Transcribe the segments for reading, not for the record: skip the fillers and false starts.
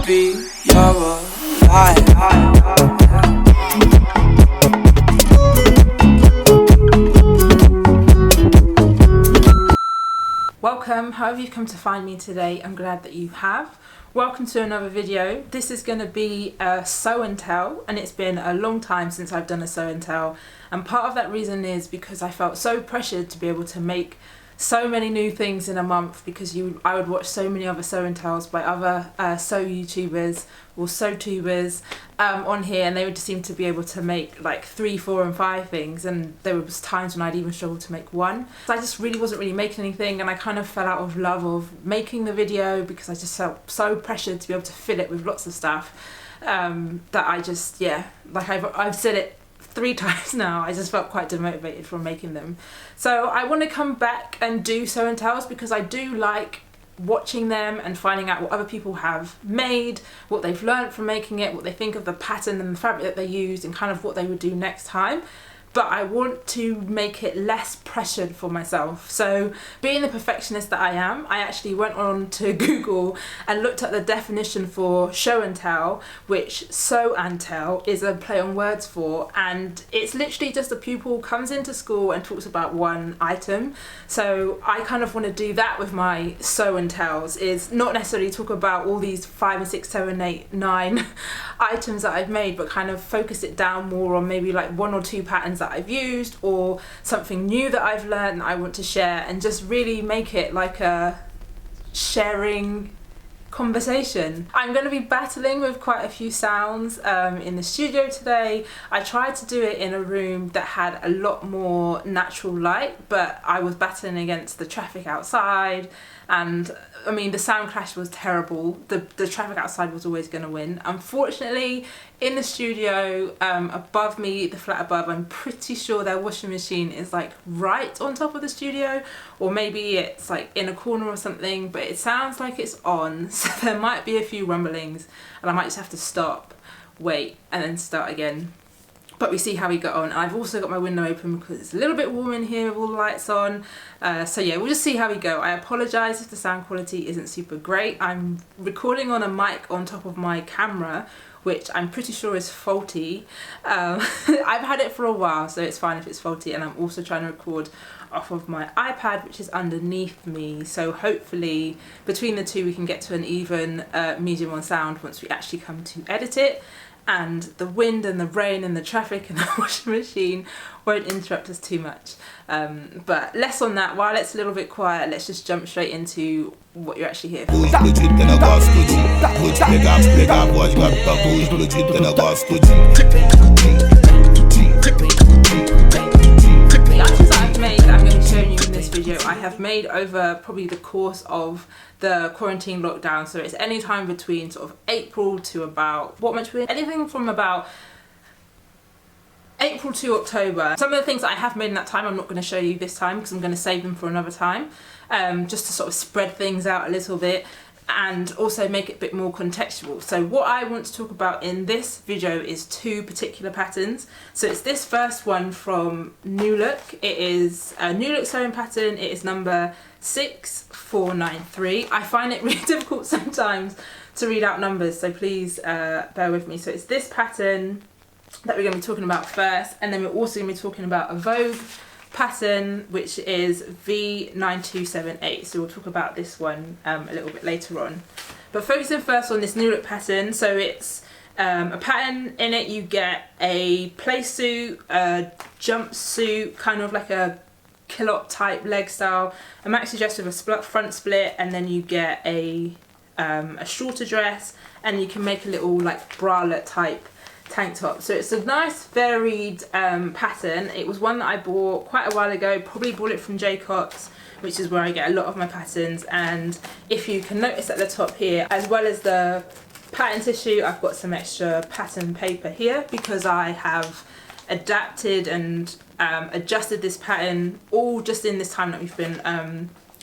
be your life. Welcome, however you've come to find me today, I'm glad that you have. Welcome to another video. This is going to be a show and tell, and it's been a long time since I've done a show and tell, and part of that reason is because I felt so pressured to be able to make so many new things in a month, because I would watch so many other show and tells by other sew YouTubers or sew tubers on here, and they would just seem to be able to make like 3, 4 and 5 things, and there was times when I'd even struggle to make one. So I just really wasn't making anything, and I kind of fell out of love of making the video because I just felt so pressured to be able to fill it with lots of stuff that I just, yeah, like I've said it 3 times now, I just felt quite demotivated from making them. So I want to come back and do show and tells because I do like watching them and finding out what other people have made, what they've learned from making it, what they think of the pattern and the fabric that they used, and kind of what they would do next time. But I want to make it less pressured for myself. So being the perfectionist that I am, I actually went on to Google and looked at the definition for show and tell, which show and tell is a play on words for, and it's literally just a pupil comes into school and talks about one item. So I kind of want to do that with my show and tells, is not necessarily talk about all these 5 and 6, 7, 8, 9 items that I've made, but kind of focus it down more on maybe like 1 or 2 patterns that I've used, or something new that I've learned that I want to share, and just really make it like a sharing conversation. I'm going to be battling with quite a few sounds in the studio today. I tried to do it in a room that had a lot more natural light, but I was battling against the traffic outside, and I mean the sound clash was terrible. The traffic outside was always going to win. Unfortunately, in the studio above me, the flat above, I'm pretty sure their washing machine is like right on top of the studio, or maybe it's like in a corner or something, but it sounds like it's on, so there might be a few rumblings and I might just have to stop, wait and then start again. But we see how we got on. I've also got my window open because it's a little bit warm in here with all the lights on. So yeah, we'll just see how we go. I apologise if the sound quality isn't super great. I'm recording on a mic on top of my camera, which I'm pretty sure is faulty. I've had it for a while, so it's fine if it's faulty, and I'm also trying to record off of my iPad, which is underneath me, so hopefully between the two we can get to an even medium on sound once we actually come to edit it, and the wind and the rain and the traffic and the washing machine won't interrupt us too much. But less on that. While it's a little bit quiet, let's just jump straight into what you're actually here for. The items that I've made that I'm going to be showing you in this video, I have made over probably the course of the quarantine lockdown, so it's any time between sort of April to about, what much between? Anything from about April to October. Some of the things that I have made in that time I'm not going to show you this time because I'm going to save them for another time, just to sort of spread things out a little bit and also make it a bit more contextual. So what I want to talk about in this video is 2 particular patterns. So it's this first one from New Look. It is a New Look sewing pattern. It is number 6493. I find it really difficult sometimes to read out numbers, so please bear with me. So it's this pattern that we're going to be talking about first, and then we're also going to be talking about a Vogue pattern, which is V9278. So we'll talk about this one a little bit later on. But focusing first on this New Look pattern, so it's a pattern. In it you get a play suit, a jumpsuit, kind of like a culotte type leg style, a maxi dress with a front split, and then you get a shorter dress, and you can make a little like bralette type tank top. So it's a nice varied pattern. It was one that I bought quite a while ago, probably bought it from Jacobs, which is where I get a lot of my patterns. And if you can notice at the top here, as well as the pattern tissue, I've got some extra pattern paper here because I have adapted and adjusted this pattern all just in this time that we've been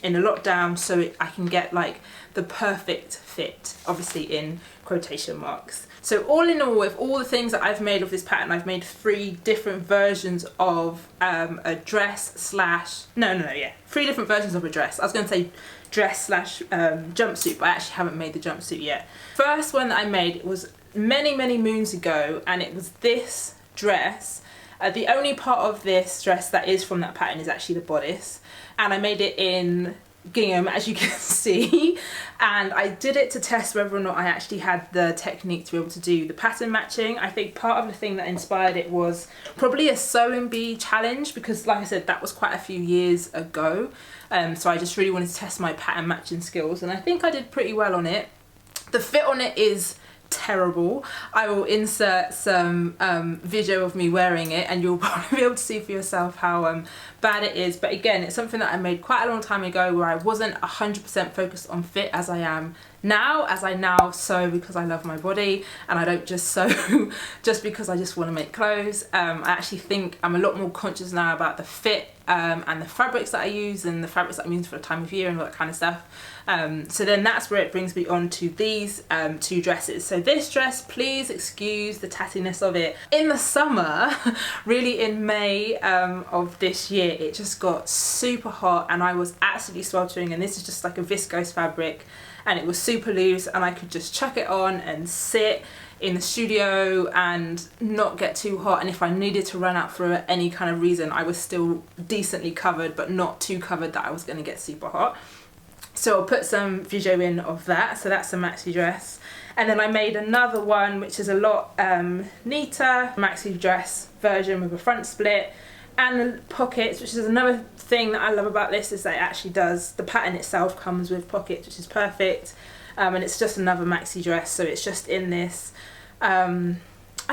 in a lockdown, so I can get like the perfect fit, obviously in quotation marks. So all in all, with all the things that I've made of this pattern, I've made 3 different versions of a dress slash, yeah, 3 different versions of a dress. I was going to say dress slash jumpsuit, but I actually haven't made the jumpsuit yet. First one that I made was many moons ago, and it was this dress. The only part of this dress that is from that pattern is actually the bodice, and I made it in gingham, as you can see, and I did it to test whether or not I actually had the technique to be able to do the pattern matching. I think part of the thing that inspired it was probably a sewing bee challenge, because like I said, that was quite a few years ago, so I just really wanted to test my pattern matching skills, and I think I did pretty well on it. The fit on it is terrible. I will insert some video of me wearing it, and you'll probably be able to see for yourself how bad it is. But again, it's something that I made quite a long time ago, where I wasn't 100% focused on fit as I am now, as I now sew because I love my body, and I don't just sew just because I just want to make clothes. I actually think I'm a lot more conscious now about the fit and the fabrics that I use, and the fabrics that I use for the time of year and all that kind of stuff. So then that's where it brings me on to these 2 dresses. So this dress, please excuse the tattiness of it. In the summer, really in May of this year, it just got super hot and I was absolutely sweltering, and this is just like a viscose fabric, and it was super loose, and I could just chuck it on and sit in the studio and not get too hot, and if I needed to run out for any kind of reason, I was still decently covered, but not too covered that I was going to get super hot. So I'll put some video in of that. So that's a maxi dress, and then I made another one which is a lot neater maxi dress version with a front split and pockets, which is another thing that I love about this, is that it actually does, the pattern itself comes with pockets, which is perfect. And it's just another maxi dress, so it's just in this, I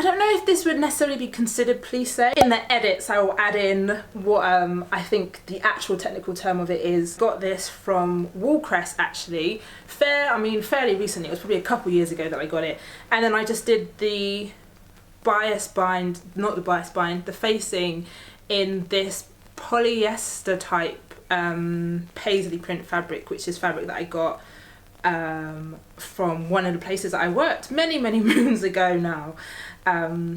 don't know if this would necessarily be considered plissé. In the edits I will add in what I think the actual technical term of it is. Got this from Woolcrest actually, fairly recently, it was probably a couple years ago that I got it, and then I just did the bias bind, not the bias bind, the facing in this polyester type paisley print fabric, which is fabric that I got from one of the places that I worked many moons ago now.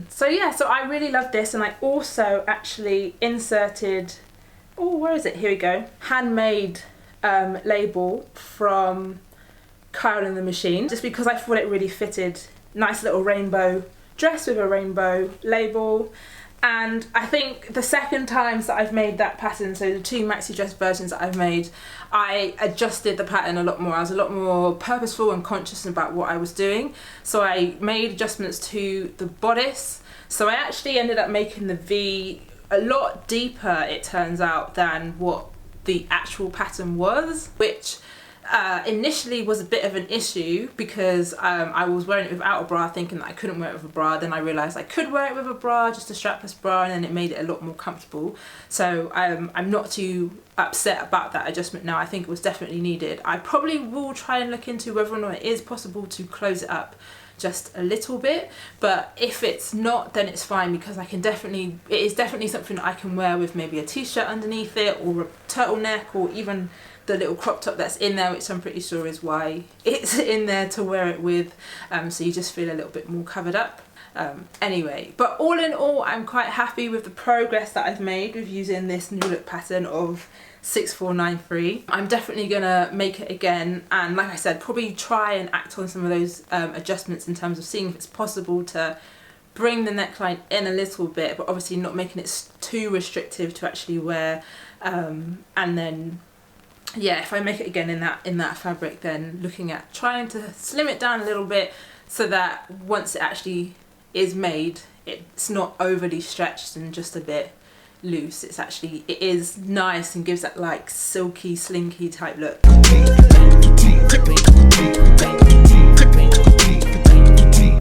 So yeah, so I really love this, and I also actually inserted, oh where is it, here we go, handmade label from Kyle and the Machine, just because I thought it really fitted. Nice little rainbow dress with a rainbow label. And I think the second times that I've made that pattern, so the 2 maxi dress versions that I've made, I adjusted the pattern a lot more. I was a lot more purposeful and conscious about what I was doing. So I made adjustments to the bodice. So I actually ended up making the V a lot deeper, it turns out, than what the actual pattern was, which initially was a bit of an issue, because I was wearing it without a bra thinking that I couldn't wear it with a bra. Then I realised I could wear it with a bra, just a strapless bra, and then it made it a lot more comfortable. So I'm not too upset about that adjustment now. I think it was definitely needed. I probably will try and look into whether or not it is possible to close it up just a little bit, but if it's not, then it's fine, because it is definitely something that I can wear with maybe a t-shirt underneath it, or a turtleneck, or even the little crop top that's in there, which I'm pretty sure is why it's in there, to wear it with, so you just feel a little bit more covered up. Anyway, but all in all, I'm quite happy with the progress that I've made with using this new look pattern of 6493. I'm definitely gonna make it again, and like I said, probably try and act on some of those adjustments in terms of seeing if it's possible to bring the neckline in a little bit, but obviously not making it too restrictive to actually wear, and then yeah, if I make it again in that fabric, then looking at trying to slim it down a little bit, so that once it actually is made, it's not overly stretched and just a bit loose. It is nice and gives that like silky, slinky type look.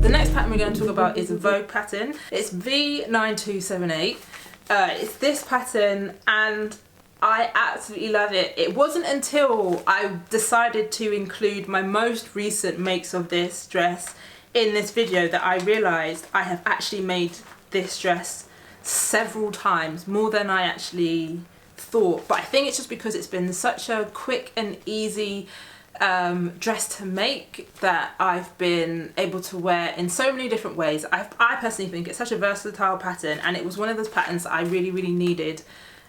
The next pattern we're going to talk about is a Vogue pattern. It's V9278. It's this pattern, and I absolutely love it. It wasn't until I decided to include my most recent makes of this dress in this video that I realised I have actually made this dress several times, more than I actually thought. But I think it's just because it's been such a quick and easy dress to make that I've been able to wear in so many different ways. I personally think it's such a versatile pattern, and it was one of those patterns that I really needed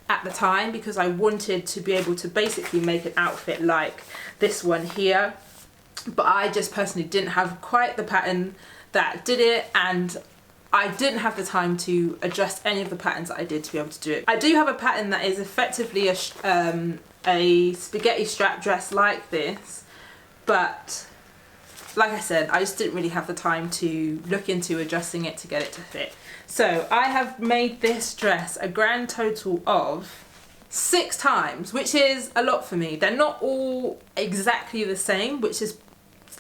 at the time, because I wanted to be able to basically make an outfit like this one here, but I just personally didn't have quite the pattern that did it, and I didn't have the time to adjust any of the patterns that I did to be able to do it. I do have a pattern that is effectively a spaghetti strap dress like this, but like I said, I just didn't really have the time to look into adjusting it to get it to fit. So I have made this dress a grand total of 6 times, which is a lot for me. They're not all exactly the same, which is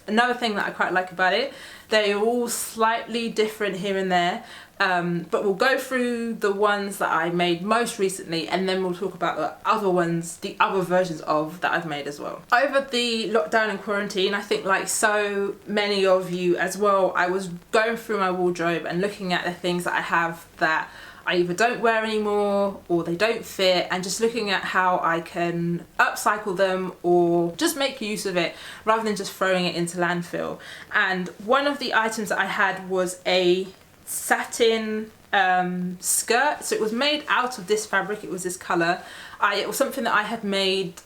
another thing that I quite like about it. They're all slightly different here and there, but we'll go through the ones that I made most recently, and then we'll talk about the other ones, the other versions of that I've made as well. Over the lockdown and quarantine, I think like so many of you as well, I was going through my wardrobe and looking at the things that I have that I either don't wear anymore or they don't fit, and just looking at how I can upcycle them or just make use of it rather than just throwing it into landfill. And one of the items that I had was a satin skirt. So it was made out of this fabric, it was this colour. It was something that I had made,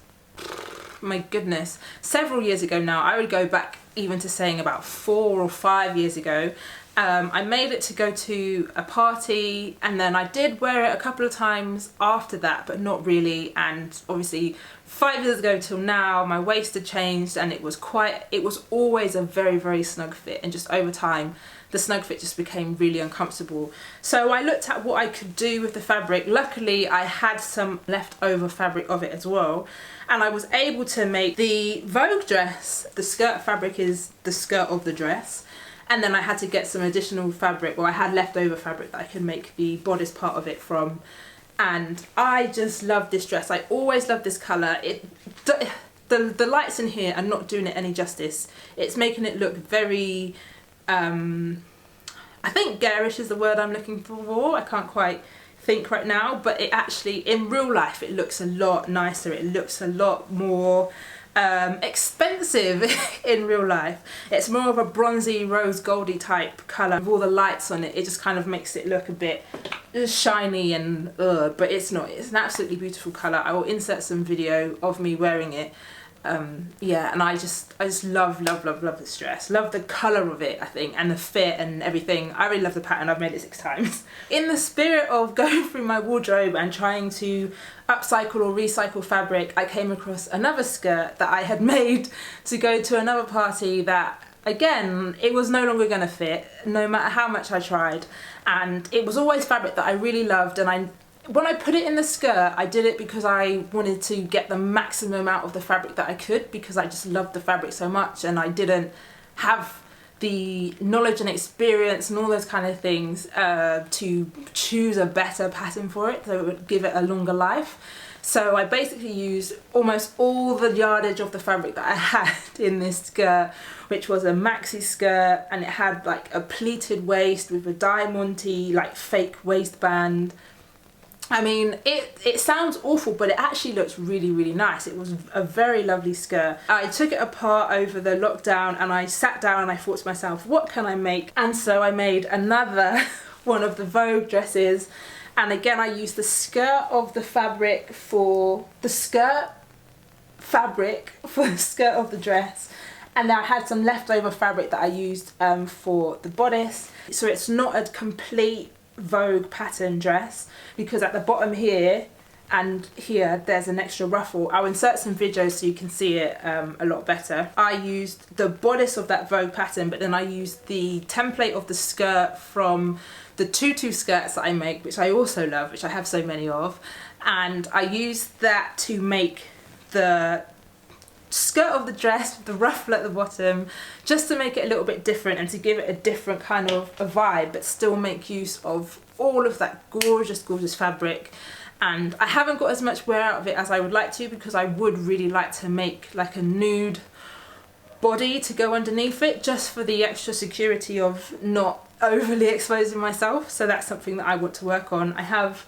my goodness, several years ago now. I would go back even to saying about 4 or 5 years ago. I made it to go to a party, and then I did wear it a couple of times after that, but not really. And obviously 5 years ago till now, my waist had changed, and it was always a very snug fit, and just over time the snug fit just became really uncomfortable. So I looked at what I could do with the fabric. Luckily I had some leftover fabric of it as well, and I was able to make the Vogue dress. The skirt fabric is the skirt of the dress, and then I had to get some additional fabric, or I had leftover fabric that I could make the bodice part of it from. And I just love this dress. I always love this colour. The lights in here are not doing it any justice. It's making it look very, I think garish is the word I'm looking for. I can't quite think right now, but it actually, in real life, it looks a lot nicer. It looks a lot more expensive in real life. It's more of a bronzy rose goldy type colour with all the lights on it. It just kind of makes it look a bit shiny and but it's not. It's an absolutely beautiful colour. I will insert some video of me wearing it. Yeah, and I just love this dress. Love the colour of it, I think, and the fit and everything. I really love the pattern. I've made it 6 times. In the spirit of going through my wardrobe and trying to upcycle or recycle fabric, I came across another skirt that I had made to go to another party that, again, it was no longer going to fit, no matter how much I tried. And it was always fabric that I really loved, and when I put it in the skirt, I did it because I wanted to get the maximum out of the fabric that I could, because I just loved the fabric so much, and I didn't have the knowledge and experience and all those kind of things to choose a better pattern for it, so it would give it a longer life. So I basically used almost all the yardage of the fabric that I had in this skirt, which was a maxi skirt, and it had like a pleated waist with a diamante like fake waistband. I mean, it sounds awful, but it actually looks really nice. It was a very lovely skirt. I took it apart over the lockdown, and I sat down and I thought to myself, what can I make? And so I made another one of the Vogue dresses, and again I used the skirt of the fabric for the skirt of the dress, and I had some leftover fabric that I used for the bodice. So it's not a complete Vogue pattern dress, because at the bottom here and here there's an extra ruffle. I'll insert some videos so you can see it a lot better. I used the bodice of that Vogue pattern, but then I used the template of the skirt from the tutu skirts that I make, which I also love, which I have so many of, and I used that to make the skirt of the dress with the ruffle at the bottom, just to make it a little bit different and to give it a different kind of a vibe, but still make use of all of that gorgeous fabric. And I haven't got as much wear out of it as I would like to, because I would really like to make like a nude body to go underneath it, just for the extra security of not overly exposing myself. So that's something that I want to work on. I have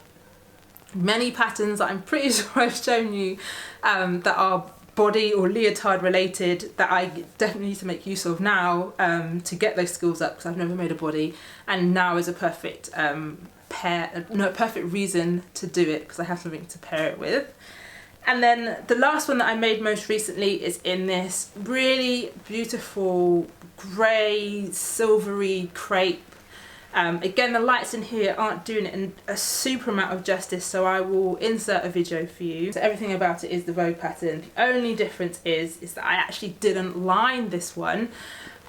many patterns that I'm pretty sure I've shown you that are body or leotard related that I definitely need to make use of now to get those skills up, because I've never made a body, and now is a perfect perfect reason to do it because I have something to pair it with. And then the last one that I made most recently is in this really beautiful grey silvery crepe. Again, the lights in here aren't doing it a super amount of justice, so I will insert a video for you. So everything about it is the Vogue pattern. The only difference is that I actually didn't line this one,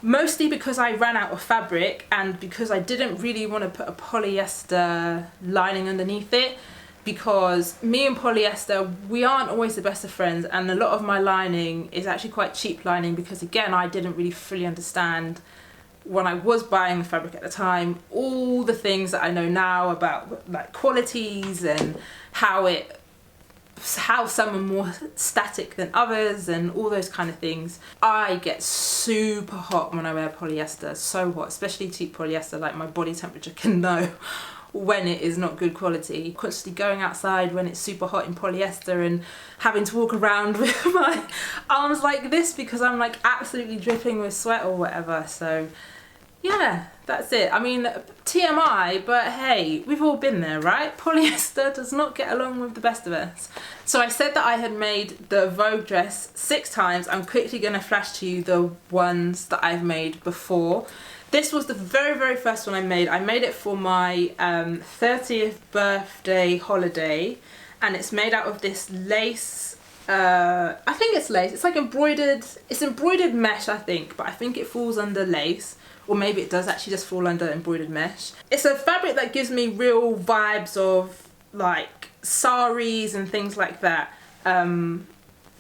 mostly because I ran out of fabric and because I didn't really want to put a polyester lining underneath it, because me and polyester, we aren't always the best of friends, and a lot of my lining is actually quite cheap lining because, again, I didn't really fully understand when I was buying the fabric at the time all the things that I know now about like qualities and how some are more static than others and all those kind of things. I get super hot when I wear polyester, so hot, especially cheap polyester. Like, my body temperature can know when it is not good quality. Constantly going outside when it's super hot in polyester and having to walk around with my arms like this because I'm like absolutely dripping with sweat or whatever. So yeah, that's it. I mean, TMI, but hey, we've all been there, right? Polyester does not get along with the best of us. So I said that I had made the Vogue dress 6 times. I'm quickly going to flash to you the ones that I've made before. This was the very, very first one I made. I made it for my 30th birthday holiday, and it's made out of this lace. I think it's lace. It's like embroidered. It's embroidered mesh, I think, but I think it falls under lace, or maybe it does actually just fall under embroidered mesh. It's a fabric that gives me real vibes of like saris and things like that.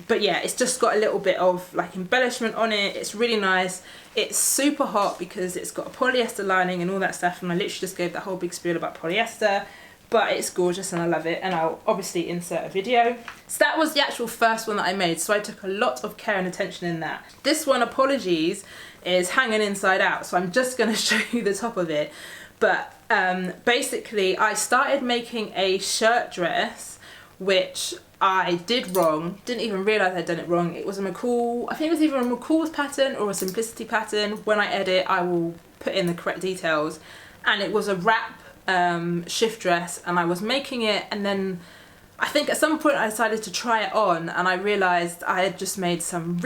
But yeah, it's just got a little bit of like embellishment on it. It's really nice. It's super hot because it's got a polyester lining and all that stuff, and I literally just gave that whole big spiel about polyester, but it's gorgeous and I love it, and I'll obviously insert a video. So that was the actual first one that I made, so I took a lot of care and attention in that. This one, apologies, is hanging inside out, so I'm just going to show you the top of it. But basically I started making a shirt dress, which I did wrong, didn't even realise I'd done it wrong. It was a McCall, I think it was either a McCall's pattern or a Simplicity pattern. When I edit, I will put in the correct details. And it was a wrap shift dress, and I was making it, and then I think at some point I decided to try it on, and I realised I had just made some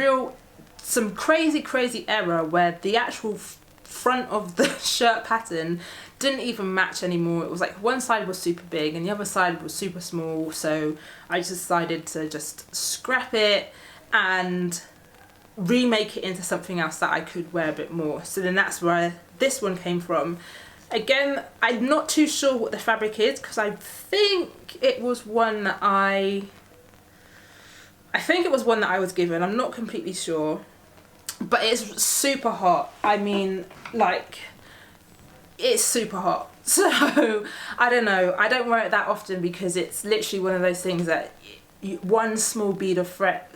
crazy error where the actual front of the shirt pattern didn't even match anymore. It was like one side was super big and the other side was super small, so I just decided to just scrap it and remake it into something else that I could wear a bit more. So then that's where this one came from. Again, I'm not too sure what the fabric is because I think it was one that I was given. I'm not completely sure, but it's super hot. I mean, like, it's super hot. So I don't know, I don't wear it that often because it's literally one of those things that one small bead of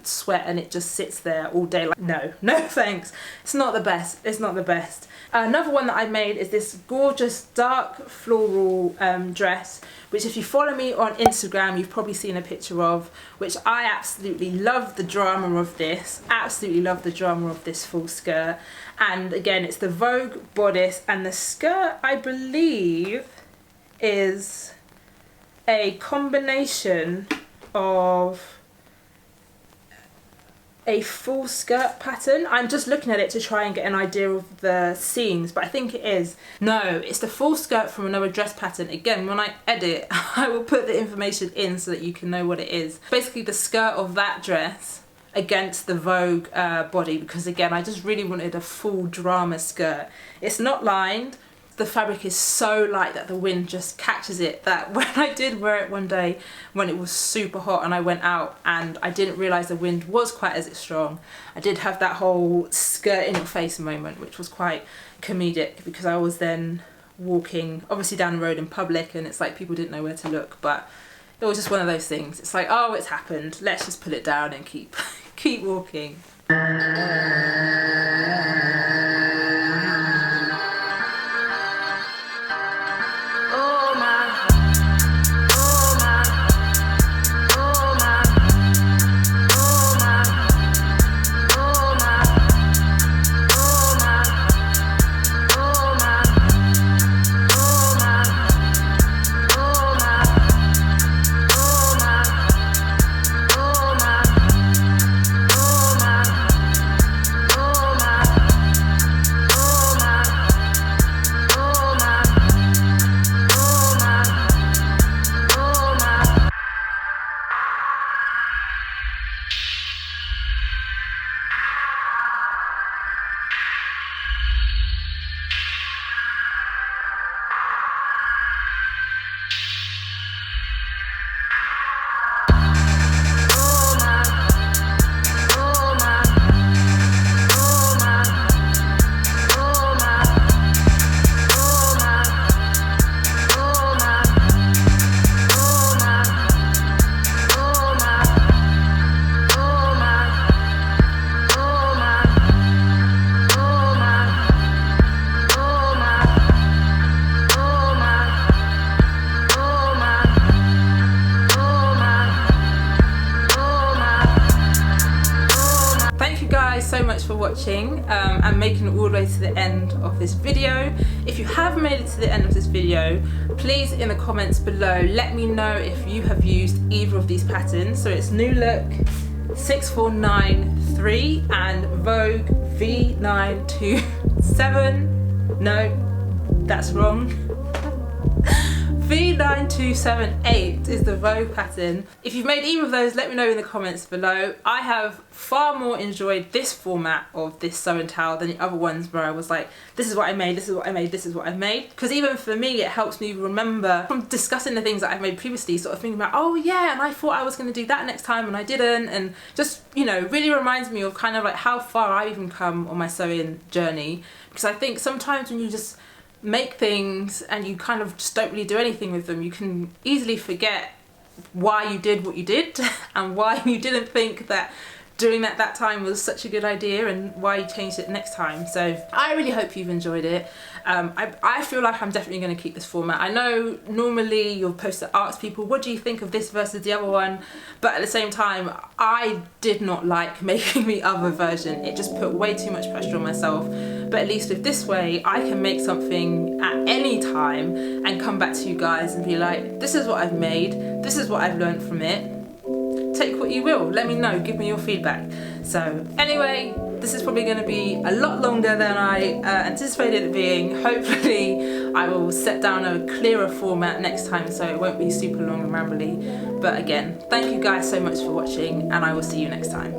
sweat and it just sits there all day. Like, no thanks. It's not the best. It's not the best. Another one that I made is this gorgeous dark floral dress, which if you follow me on Instagram, you've probably seen a picture of, which I absolutely love the drama of this. Absolutely love the drama of this full skirt. And again, it's the Vogue bodice, and the skirt, I believe, is a combination of a full skirt pattern. I'm just looking at it to try and get an idea of the seams, but I think it is. No, it's the full skirt from another dress pattern. Again, when I edit, I will put the information in so that you can know what it is. Basically the skirt of that dress against the Vogue body, because again, I just really wanted a full drama skirt. It's not lined. The fabric is so light that the wind just catches it, that when I did wear it one day when it was super hot and I went out and I didn't realise the wind was quite as strong, I did have that whole skirt in your face moment, which was quite comedic because I was then walking obviously down the road in public and it's like people didn't know where to look, but it was just one of those things. It's like, oh, it's happened, let's just put it down and keep walking. watching and making it all the way to the end of this video. If you have made it to the end of this video, please in the comments below let me know if you have used either of these patterns. So it's New Look 6493 and Vogue V927. No, that's wrong. V9278 is the Vogue pattern. If you've made either of those, let me know in the comments below. I have far more enjoyed this format of this sew and tell than the other ones where I was like, this is what I made, this is what I made, this is what I made. Because even for me, it helps me remember from discussing the things that I've made previously, sort of thinking about, oh yeah, and I thought I was going to do that next time and I didn't, and just, you know, really reminds me of kind of like how far I've even come on my sewing journey. Because I think sometimes when you just make things and you kind of just don't really do anything with them, you can easily forget why you did what you did and why you didn't think that doing that time was such a good idea and why you changed it next time. So I really hope you've enjoyed it. I feel like I'm definitely going to keep this format. I know normally you're supposed to ask people, what do you think of this versus the other one? But at the same time, I did not like making the other version. It just put way too much pressure on myself. But at least with this way, I can make something at any time and come back to you guys and be like, this is what I've made, this is what I've learned from it. Take what you will, let me know, give me your feedback. So anyway, this is probably going to be a lot longer than I anticipated it being. Hopefully I will set down a clearer format next time so it won't be super long and rambly. But again, thank you guys so much for watching and I will see you next time.